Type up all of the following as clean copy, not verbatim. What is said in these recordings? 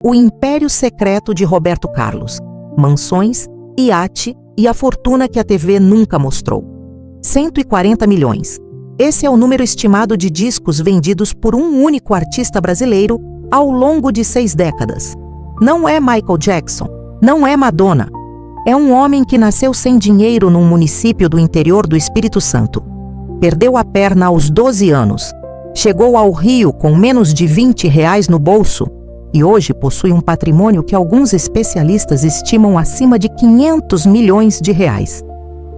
o império secreto de Roberto Carlos, mansões, iate e a fortuna que a TV nunca mostrou. 140 milhões. Esse é o número estimado de discos vendidos por um único artista brasileiro ao longo de 6 décadas. Não é Michael Jackson, não é Madonna. É um homem que nasceu sem dinheiro num município do interior do Espírito Santo. Perdeu a perna aos 12 anos. Chegou ao Rio com menos de R$20 no bolso e hoje possui um patrimônio que alguns especialistas estimam acima de 500 milhões de reais.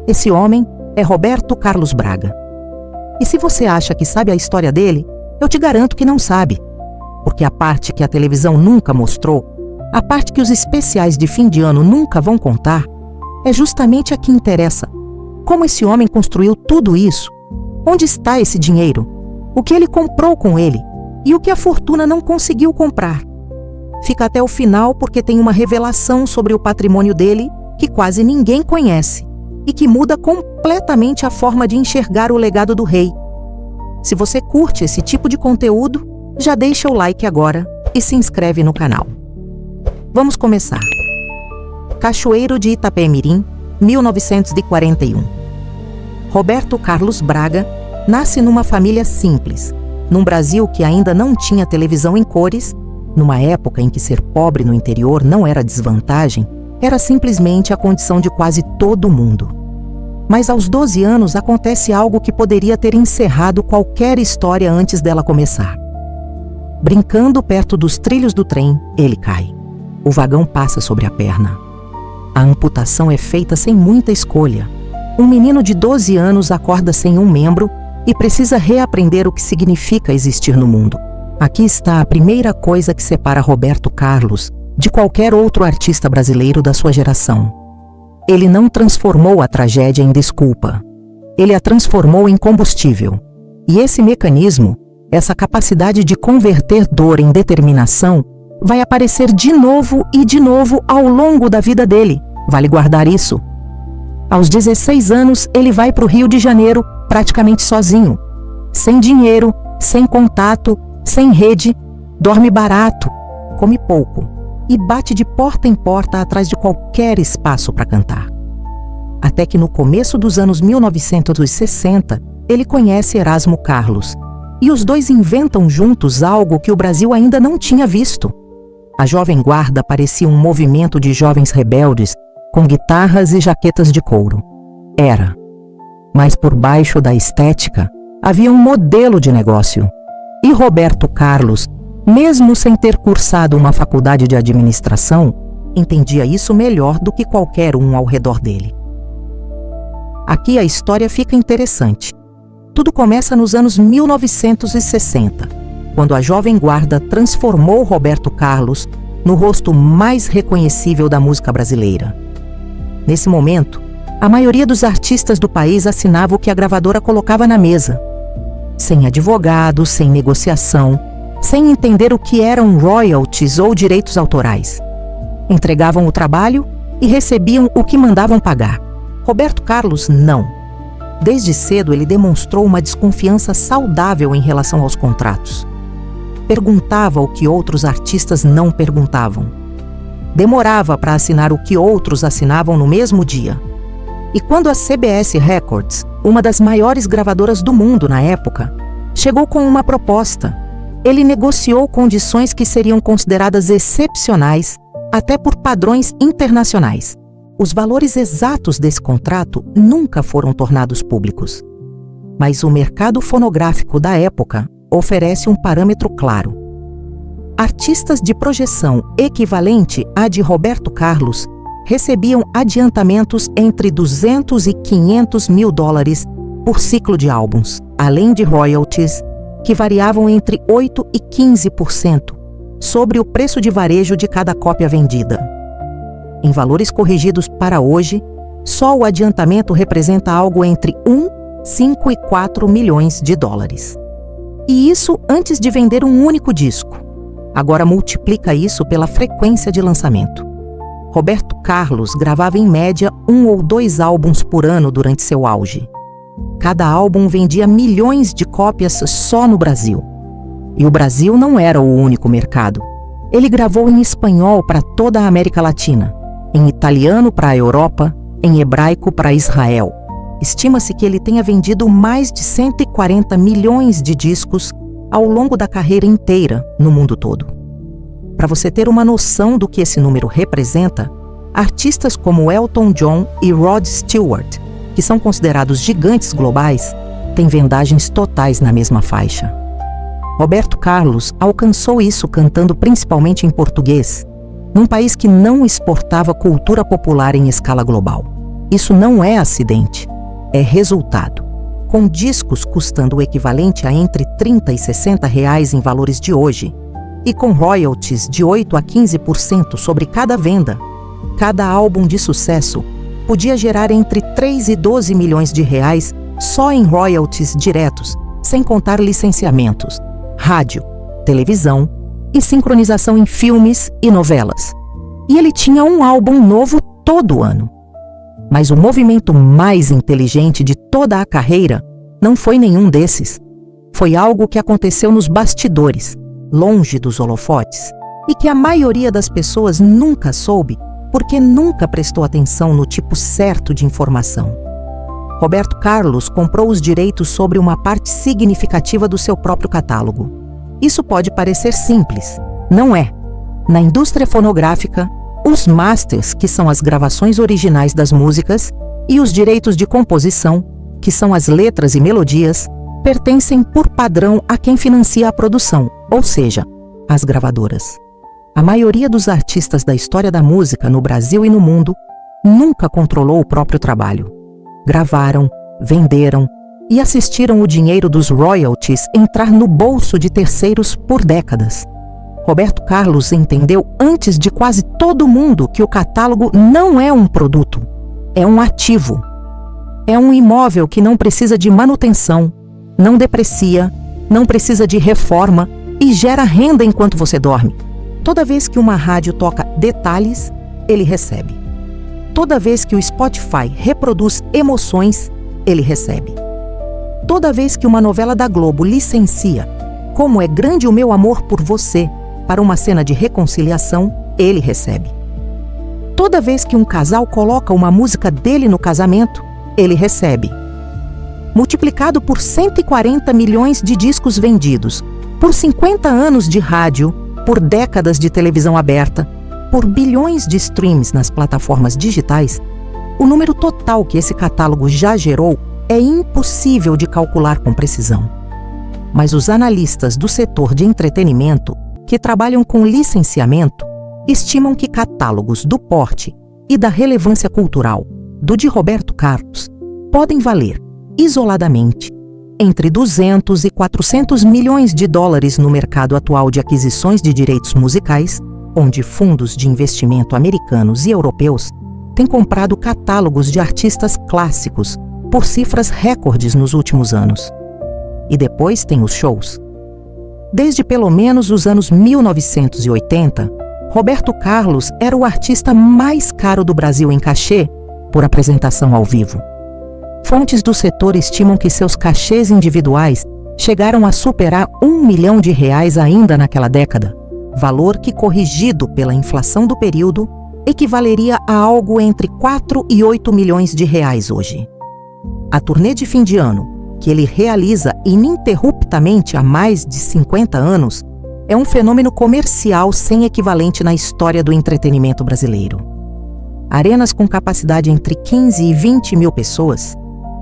Esse homem é Roberto Carlos Braga. E se você acha que sabe a história dele, eu te garanto que não sabe. Porque a parte que a televisão nunca mostrou, a parte que os especiais de fim de ano nunca vão contar, é justamente a que interessa. Como esse homem construiu tudo isso? Onde está esse dinheiro? O que ele comprou com ele? E o que a fortuna não conseguiu comprar? Fica até o final porque tem uma revelação sobre o patrimônio dele que quase ninguém conhece e que muda completamente a forma de enxergar o legado do rei. Se você curte esse tipo de conteúdo, já deixa o like agora e se inscreve no canal. Vamos começar. Cachoeiro de Itapemirim, 1941. Roberto Carlos Braga nasce numa família simples, num Brasil que ainda não tinha televisão em cores, numa época em que ser pobre no interior não era desvantagem, era simplesmente a condição de quase todo mundo. Mas aos 12 anos acontece algo que poderia ter encerrado qualquer história antes dela começar. Brincando perto dos trilhos do trem, ele cai. O vagão passa sobre a perna. A amputação é feita sem muita escolha. Um menino de 12 anos acorda sem um membro e precisa reaprender o que significa existir no mundo. Aqui está a primeira coisa que separa Roberto Carlos de qualquer outro artista brasileiro da sua geração. Ele não transformou a tragédia em desculpa. Ele a transformou em combustível. E esse mecanismo, essa capacidade de converter dor em determinação, vai aparecer de novo e de novo ao longo da vida dele. Vale guardar isso. Aos 16 anos, ele vai para o Rio de Janeiro praticamente sozinho. Sem dinheiro, sem contato, sem rede, dorme barato, come pouco e bate de porta em porta atrás de qualquer espaço para cantar. Até que no começo dos anos 1960, ele conhece Erasmo Carlos e os dois inventam juntos algo que o Brasil ainda não tinha visto. A Jovem Guarda parecia um movimento de jovens rebeldes com guitarras e jaquetas de couro. Era. Mas por baixo da estética havia um modelo de negócio. E Roberto Carlos, mesmo sem ter cursado uma faculdade de administração, entendia isso melhor do que qualquer um ao redor dele. Aqui a história fica interessante. Tudo começa nos anos 1960, quando a Jovem Guarda transformou Roberto Carlos no rosto mais reconhecível da música brasileira. Nesse momento, a maioria dos artistas do país assinava o que a gravadora colocava na mesa. Sem advogado, sem negociação, sem entender o que eram royalties ou direitos autorais. Entregavam o trabalho e recebiam o que mandavam pagar. Roberto Carlos, não. Desde cedo ele demonstrou uma desconfiança saudável em relação aos contratos. Perguntava o que outros artistas não perguntavam. Demorava para assinar o que outros assinavam no mesmo dia. E quando a CBS Records, uma das maiores gravadoras do mundo na época, chegou com uma proposta, ele negociou condições que seriam consideradas excepcionais até por padrões internacionais. Os valores exatos desse contrato nunca foram tornados públicos. Mas o mercado fonográfico da época oferece um parâmetro claro. Artistas de projeção equivalente à de Roberto Carlos recebiam adiantamentos entre 200 e 500 mil dólares por ciclo de álbuns, além de royalties, que variavam entre 8% e 15% sobre o preço de varejo de cada cópia vendida. Em valores corrigidos para hoje, só o adiantamento representa algo entre 1, 5 e 4 milhões de dólares. E isso antes de vender um único disco. Agora multiplica isso pela frequência de lançamento. Roberto Carlos gravava em média 1 ou 2 álbuns por ano durante seu auge. Cada álbum vendia milhões de cópias só no Brasil. E o Brasil não era o único mercado. Ele gravou em espanhol para toda a América Latina, em italiano para a Europa, em hebraico para Israel. Estima-se que ele tenha vendido mais de 140 milhões de discos ao longo da carreira inteira no mundo todo. Para você ter uma noção do que esse número representa, artistas como Elton John e Rod Stewart, que são considerados gigantes globais, têm vendagens totais na mesma faixa. Roberto Carlos alcançou isso cantando principalmente em português, num país que não exportava cultura popular em escala global. Isso não é acidente, é resultado. Com discos custando o equivalente a entre 30 e 60 reais em valores de hoje, e com royalties de 8 a 15% sobre cada venda, cada álbum de sucesso podia gerar entre 3 e 12 milhões de reais só em royalties diretos, sem contar licenciamentos, rádio, televisão e sincronização em filmes e novelas. E ele tinha um álbum novo todo ano. Mas o movimento mais inteligente de toda a carreira não foi nenhum desses. Foi algo que aconteceu nos bastidores, longe dos holofotes, e que a maioria das pessoas nunca soube porque nunca prestou atenção no tipo certo de informação. Roberto Carlos comprou os direitos sobre uma parte significativa do seu próprio catálogo. Isso pode parecer simples, não é. Na indústria fonográfica, os masters, que são as gravações originais das músicas, e os direitos de composição, que são as letras e melodias, pertencem por padrão a quem financia a produção, ou seja, as gravadoras. A maioria dos artistas da história da música no Brasil e no mundo nunca controlou o próprio trabalho. Gravaram, venderam e assistiram o dinheiro dos royalties entrar no bolso de terceiros por décadas. Roberto Carlos entendeu antes de quase todo mundo que o catálogo não é um produto, é um ativo. É um imóvel que não precisa de manutenção, não deprecia, não precisa de reforma e gera renda enquanto você dorme. Toda vez que uma rádio toca detalhes, ele recebe. Toda vez que o Spotify reproduz emoções, ele recebe. Toda vez que uma novela da Globo licencia Como é Grande o Meu Amor por Você para uma cena de reconciliação, ele recebe. Toda vez que um casal coloca uma música dele no casamento, ele recebe. Multiplicado por 140 milhões de discos vendidos, por 50 anos de rádio, por décadas de televisão aberta, por bilhões de streams nas plataformas digitais, o número total que esse catálogo já gerou é impossível de calcular com precisão. Mas os analistas do setor de entretenimento, que trabalham com licenciamento, estimam que catálogos do porte e da relevância cultural do de Roberto Carlos podem valer, isoladamente, entre 200 e 400 milhões de dólares no mercado atual de aquisições de direitos musicais, onde fundos de investimento americanos e europeus têm comprado catálogos de artistas clássicos por cifras recordes nos últimos anos. E depois tem os shows. Desde pelo menos os anos 1980, Roberto Carlos era o artista mais caro do Brasil em cachê por apresentação ao vivo. Fontes do setor estimam que seus cachês individuais chegaram a superar R$1 milhão ainda naquela década, valor que, corrigido pela inflação do período, equivaleria a algo entre 4 e 8 milhões de reais hoje. A turnê de fim de ano, que ele realiza ininterruptamente há mais de 50 anos, é um fenômeno comercial sem equivalente na história do entretenimento brasileiro. Arenas com capacidade entre 15 e 20 mil pessoas,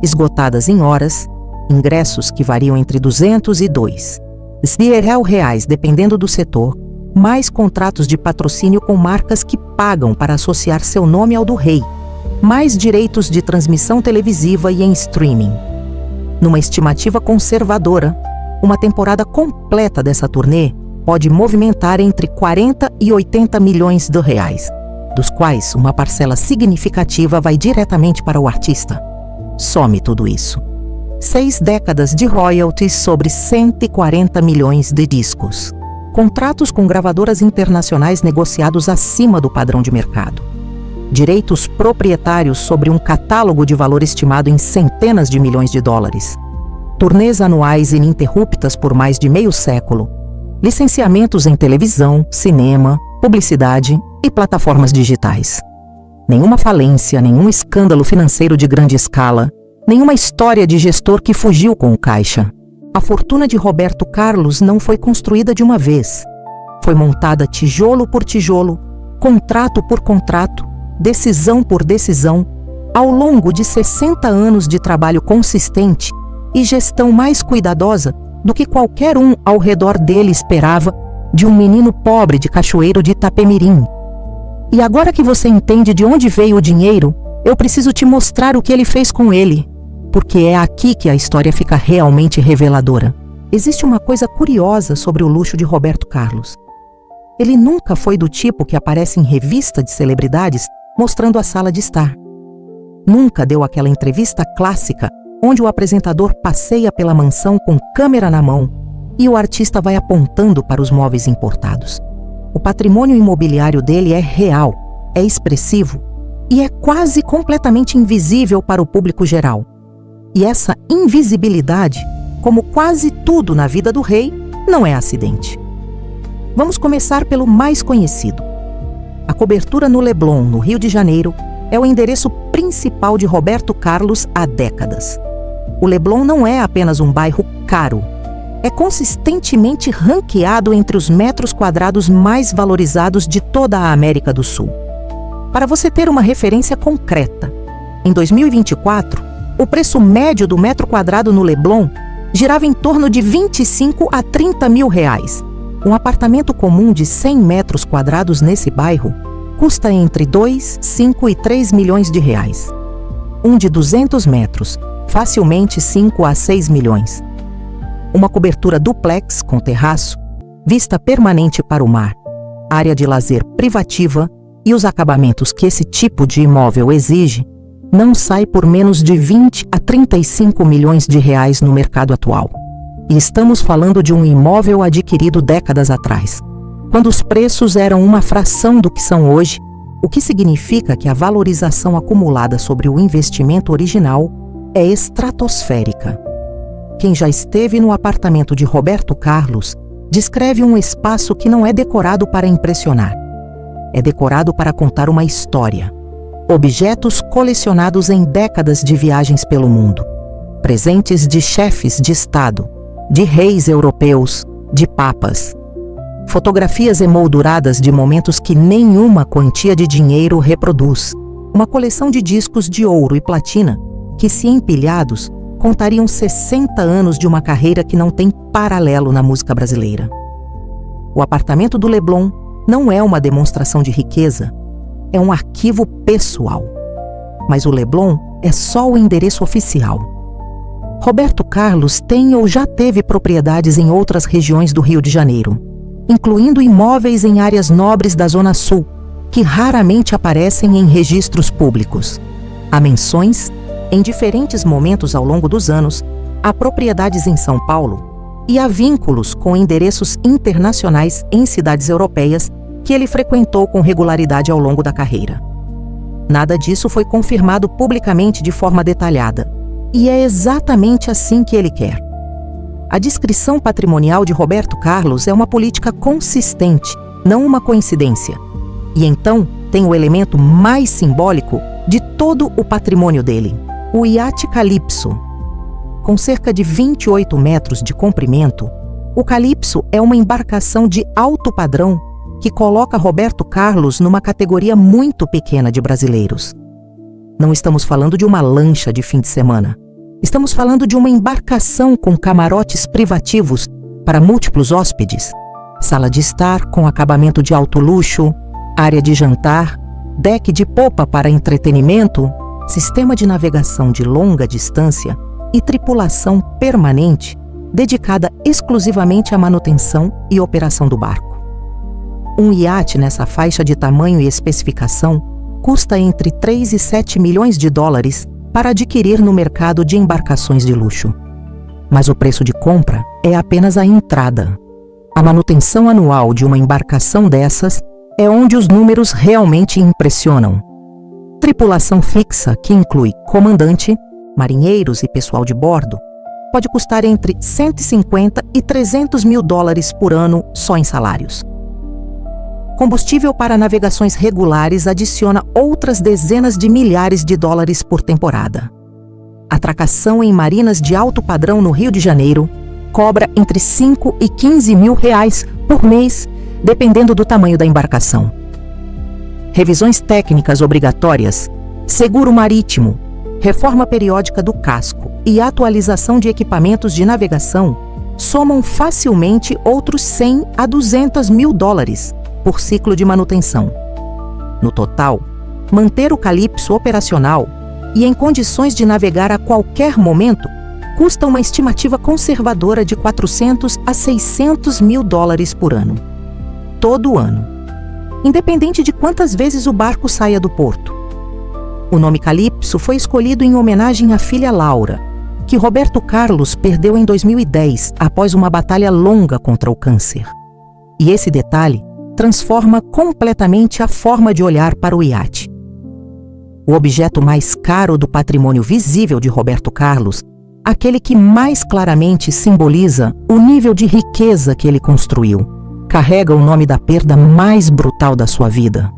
esgotadas em horas, ingressos que variam entre 200 e 2 mil reais, dependendo do setor, mais contratos de patrocínio com marcas que pagam para associar seu nome ao do rei, mais direitos de transmissão televisiva e em streaming. Numa estimativa conservadora, uma temporada completa dessa turnê pode movimentar entre 40 e 80 milhões de reais, dos quais uma parcela significativa vai diretamente para o artista. Some tudo isso. 6 décadas de royalties sobre 140 milhões de discos. Contratos com gravadoras internacionais negociados acima do padrão de mercado. Direitos proprietários sobre um catálogo de valor estimado em centenas de milhões de dólares. Turnês anuais ininterruptas por mais de meio século. licenciamentos em televisão, cinema, publicidade e plataformas digitais. Nenhuma falência, nenhum escândalo financeiro de grande escala, nenhuma história de gestor que fugiu com o caixa. A fortuna de Roberto Carlos não foi construída de uma vez. Foi montada tijolo por tijolo, contrato por contrato, decisão por decisão, ao longo de 60 anos de trabalho consistente e gestão mais cuidadosa do que qualquer um ao redor dele esperava de um menino pobre de Cachoeiro de Itapemirim. E agora que você entende de onde veio o dinheiro, eu preciso te mostrar o que ele fez com ele, porque é aqui que a história fica realmente reveladora. Existe uma coisa curiosa sobre o luxo de Roberto Carlos. Ele nunca foi do tipo que aparece em revista de celebridades mostrando a sala de estar. Nunca deu aquela entrevista clássica onde o apresentador passeia pela mansão com câmera na mão e o artista vai apontando para os móveis importados. O patrimônio imobiliário dele é real, é expressivo e é quase completamente invisível para o público geral. E essa invisibilidade, como quase tudo na vida do rei, não é acidente. Vamos começar pelo mais conhecido. A cobertura no Leblon, no Rio de Janeiro, é o endereço principal de Roberto Carlos há décadas. O Leblon não é apenas um bairro caro. É consistentemente ranqueado entre os metros quadrados mais valorizados de toda a América do Sul. Para você ter uma referência concreta, em 2024, o preço médio do metro quadrado no Leblon girava em torno de 25 a 30 mil reais. Um apartamento comum de 100 metros quadrados nesse bairro custa entre 2, 5 e 3 milhões de reais. Um de 200 metros, facilmente 5 a 6 milhões. Uma cobertura duplex com terraço, vista permanente para o mar, área de lazer privativa e os acabamentos que esse tipo de imóvel exige, não sai por menos de 20 a 35 milhões de reais no mercado atual. E estamos falando de um imóvel adquirido décadas atrás, quando os preços eram uma fração do que são hoje, o que significa que a valorização acumulada sobre o investimento original é estratosférica. Quem já esteve no apartamento de Roberto Carlos descreve um espaço que não é decorado para impressionar. É decorado para contar uma história. Objetos colecionados em décadas de viagens pelo mundo. Presentes de chefes de Estado, de reis europeus, de papas. Fotografias emolduradas de momentos que nenhuma quantia de dinheiro reproduz. Uma coleção de discos de ouro e platina que, se empilhados, contariam 60 anos de uma carreira que não tem paralelo na música brasileira. O apartamento do Leblon não é uma demonstração de riqueza, é um arquivo pessoal. Mas o Leblon é só o endereço oficial. Roberto Carlos tem ou já teve propriedades em outras regiões do Rio de Janeiro, incluindo imóveis em áreas nobres da Zona Sul, que raramente aparecem em registros públicos. Há menções, em diferentes momentos ao longo dos anos, há propriedades em São Paulo e há vínculos com endereços internacionais em cidades europeias que ele frequentou com regularidade ao longo da carreira. Nada disso foi confirmado publicamente de forma detalhada, e é exatamente assim que ele quer. A descrição patrimonial de Roberto Carlos é uma política consistente, não uma coincidência. E então tem o elemento mais simbólico de todo o patrimônio dele, o iate Calypso. Com cerca de 28 metros de comprimento, o Calypso é uma embarcação de alto padrão que coloca Roberto Carlos numa categoria muito pequena de brasileiros. Não estamos falando de uma lancha de fim de semana. Estamos falando de uma embarcação com camarotes privativos para múltiplos hóspedes, sala de estar com acabamento de alto luxo, área de jantar, deck de popa para entretenimento, sistema de navegação de longa distância e tripulação permanente dedicada exclusivamente à manutenção e operação do barco. Um iate nessa faixa de tamanho e especificação custa entre 3 e 7 milhões de dólares para adquirir no mercado de embarcações de luxo. Mas o preço de compra é apenas a entrada. A manutenção anual de uma embarcação dessas é onde os números realmente impressionam. Tripulação fixa, que inclui comandante, marinheiros e pessoal de bordo, pode custar entre 150 e 300 mil dólares por ano só em salários. Combustível para navegações regulares adiciona outras dezenas de milhares de dólares por temporada. Atracação em marinas de alto padrão no Rio de Janeiro cobra entre 5 e 15 mil reais por mês, dependendo do tamanho da embarcação. Revisões técnicas obrigatórias, seguro marítimo, reforma periódica do casco e atualização de equipamentos de navegação somam facilmente outros 100 a 200 mil dólares por ciclo de manutenção. No total, manter o Calypso operacional e em condições de navegar a qualquer momento custa uma estimativa conservadora de 400 a 600 mil dólares por ano. Todo ano, independente de quantas vezes o barco saia do porto. O nome Calypso foi escolhido em homenagem à filha Laura, que Roberto Carlos perdeu em 2010 após uma batalha longa contra o câncer. E esse detalhe transforma completamente a forma de olhar para o iate. O objeto mais caro do patrimônio visível de Roberto Carlos, aquele que mais claramente simboliza o nível de riqueza que ele construiu, carrega o nome da perda mais brutal da sua vida.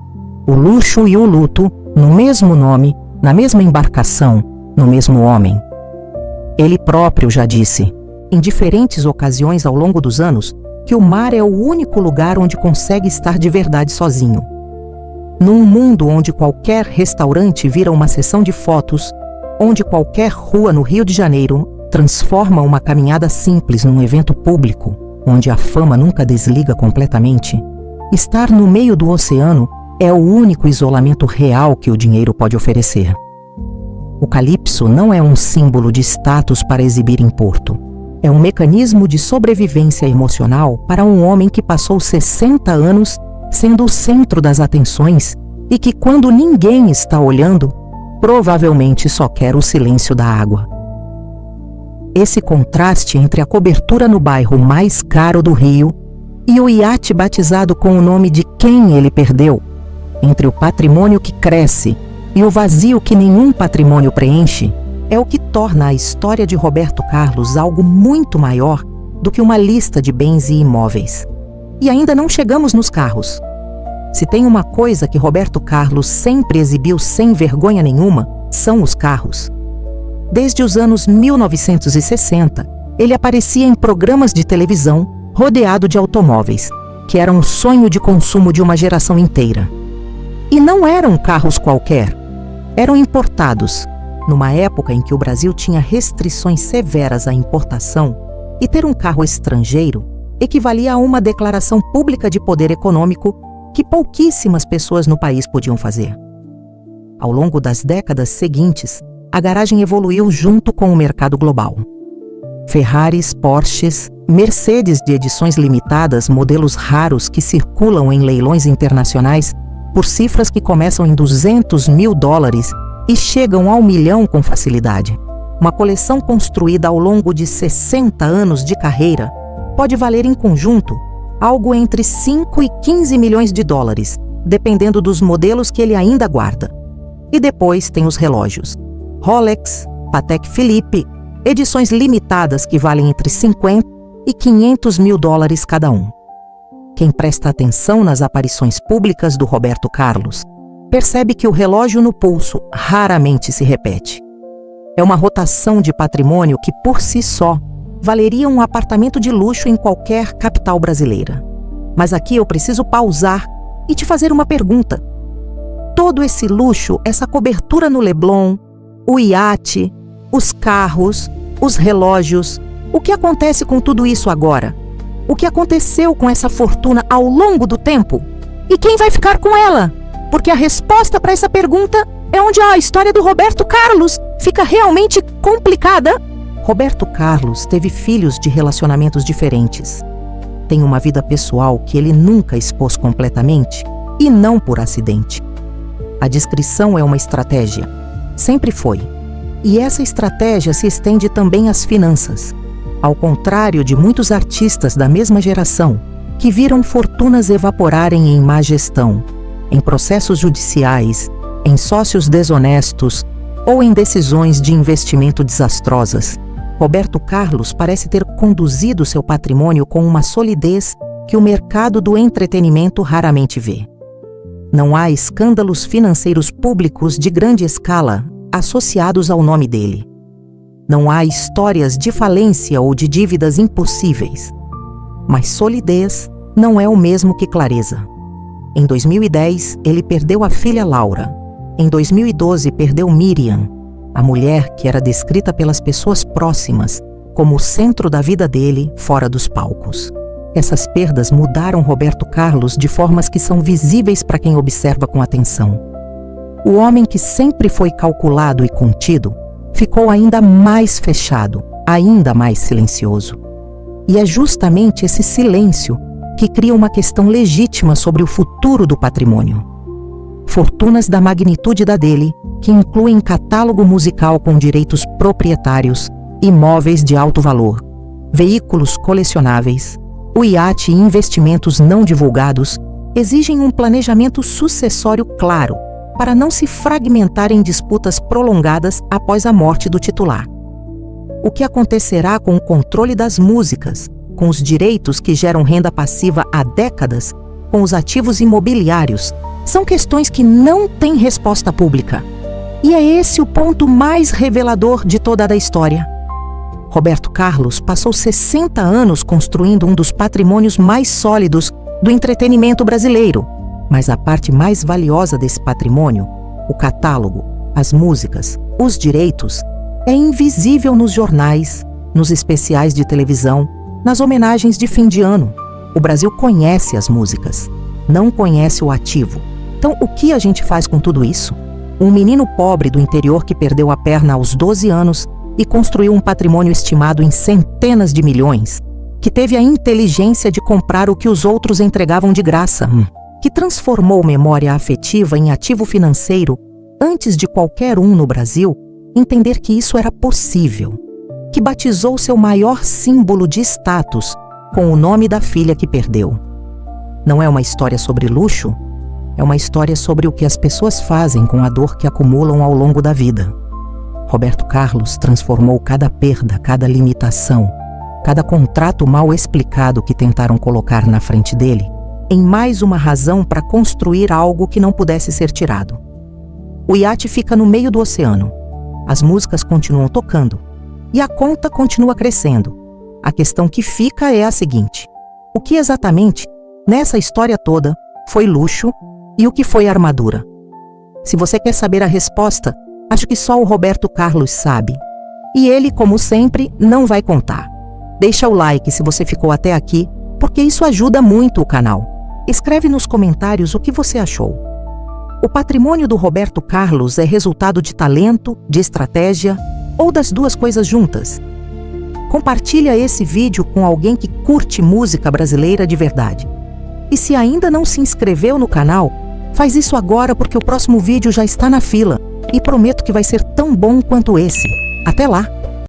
O luxo e o luto, no mesmo nome, na mesma embarcação, no mesmo homem. Ele próprio já disse, em diferentes ocasiões ao longo dos anos, que o mar é o único lugar onde consegue estar de verdade sozinho. Num mundo onde qualquer restaurante vira uma sessão de fotos, onde qualquer rua no Rio de Janeiro transforma uma caminhada simples num evento público, onde a fama nunca desliga completamente, estar no meio do oceano é o único isolamento real que o dinheiro pode oferecer. O Calypso não é um símbolo de status para exibir em porto. É um mecanismo de sobrevivência emocional para um homem que passou 60 anos sendo o centro das atenções e que, quando ninguém está olhando, provavelmente só quer o silêncio da água. Esse contraste entre a cobertura no bairro mais caro do Rio e o iate batizado com o nome de quem ele perdeu, entre o patrimônio que cresce e o vazio que nenhum patrimônio preenche, é o que torna a história de Roberto Carlos algo muito maior do que uma lista de bens e imóveis. E ainda não chegamos nos carros. Se tem uma coisa que Roberto Carlos sempre exibiu sem vergonha nenhuma, são os carros. Desde os anos 1960, ele aparecia em programas de televisão rodeado de automóveis, que eram um sonho de consumo de uma geração inteira. E não eram carros qualquer, eram importados, numa época em que o Brasil tinha restrições severas à importação, e ter um carro estrangeiro equivalia a uma declaração pública de poder econômico que pouquíssimas pessoas no país podiam fazer. Ao longo das décadas seguintes, a garagem evoluiu junto com o mercado global. Ferraris, Porsches, Mercedes de edições limitadas, modelos raros que circulam em leilões internacionais por cifras que começam em 200 mil dólares e chegam ao 1 milhão com facilidade. Uma coleção construída ao longo de 60 anos de carreira pode valer em conjunto algo entre 5 e 15 milhões de dólares, dependendo dos modelos que ele ainda guarda. E depois tem os relógios. Rolex, Patek Philippe, edições limitadas que valem entre 50 e 500 mil dólares cada um. Quem presta atenção nas aparições públicas do Roberto Carlos percebe que o relógio no pulso raramente se repete. É uma rotação de patrimônio que, por si só, valeria um apartamento de luxo em qualquer capital brasileira. Mas aqui eu preciso pausar e te fazer uma pergunta. Todo esse luxo, essa cobertura no Leblon, o iate, os carros, os relógios, o que acontece com tudo isso agora? O que aconteceu com essa fortuna ao longo do tempo? E quem vai ficar com ela? Porque a resposta para essa pergunta é onde a história do Roberto Carlos fica realmente complicada. Roberto Carlos teve filhos de relacionamentos diferentes. Tem uma vida pessoal que ele nunca expôs completamente e não por acidente. A discrição é uma estratégia. Sempre foi. E essa estratégia se estende também às finanças. Ao contrário de muitos artistas da mesma geração, que viram fortunas evaporarem em má gestão, em processos judiciais, em sócios desonestos ou em decisões de investimento desastrosas, Roberto Carlos parece ter conduzido seu patrimônio com uma solidez que o mercado do entretenimento raramente vê. Não há escândalos financeiros públicos de grande escala associados ao nome dele. Não há histórias de falência ou de dívidas impossíveis. Mas solidez não é o mesmo que clareza. Em 2010, ele perdeu a filha Laura. Em 2012, perdeu Miriam, a mulher que era descrita pelas pessoas próximas como o centro da vida dele fora dos palcos. Essas perdas mudaram Roberto Carlos de formas que são visíveis para quem observa com atenção. O homem que sempre foi calculado e contido ficou ainda mais fechado, ainda mais silencioso. E é justamente esse silêncio que cria uma questão legítima sobre o futuro do patrimônio. Fortunas da magnitude da dele, que incluem catálogo musical com direitos proprietários, imóveis de alto valor, veículos colecionáveis, o iate e investimentos não divulgados, exigem um planejamento sucessório claro, para não se fragmentar em disputas prolongadas após a morte do titular. O que acontecerá com o controle das músicas, com os direitos que geram renda passiva há décadas, com os ativos imobiliários, são questões que não têm resposta pública. E é esse o ponto mais revelador de toda a história. Roberto Carlos passou 60 anos construindo um dos patrimônios mais sólidos do entretenimento brasileiro, mas a parte mais valiosa desse patrimônio, o catálogo, as músicas, os direitos, é invisível nos jornais, nos especiais de televisão, nas homenagens de fim de ano. O Brasil conhece as músicas, não conhece o ativo. Então, o que a gente faz com tudo isso? Um menino pobre do interior que perdeu a perna aos 12 anos e construiu um patrimônio estimado em centenas de milhões, que teve a inteligência de comprar o que os outros entregavam de graça, que transformou memória afetiva em ativo financeiro antes de qualquer um no Brasil entender que isso era possível, que batizou seu maior símbolo de status com o nome da filha que perdeu. Não é uma história sobre luxo, é uma história sobre o que as pessoas fazem com a dor que acumulam ao longo da vida. Roberto Carlos transformou cada perda, cada limitação, cada contrato mal explicado que tentaram colocar na frente dele, em mais uma razão para construir algo que não pudesse ser tirado. O iate fica no meio do oceano. As músicas continuam tocando. E a conta continua crescendo. A questão que fica é a seguinte: o que exatamente, nessa história toda, foi luxo e o que foi armadura? Se você quer saber a resposta, acho que só o Roberto Carlos sabe. E ele, como sempre, não vai contar. Deixa o like se você ficou até aqui, porque isso ajuda muito o canal. Escreve nos comentários o que você achou. O patrimônio do Roberto Carlos é resultado de talento, de estratégia ou das duas coisas juntas? Compartilha esse vídeo com alguém que curte música brasileira de verdade. E se ainda não se inscreveu no canal, faz isso agora porque o próximo vídeo já está na fila e prometo que vai ser tão bom quanto esse. Até lá!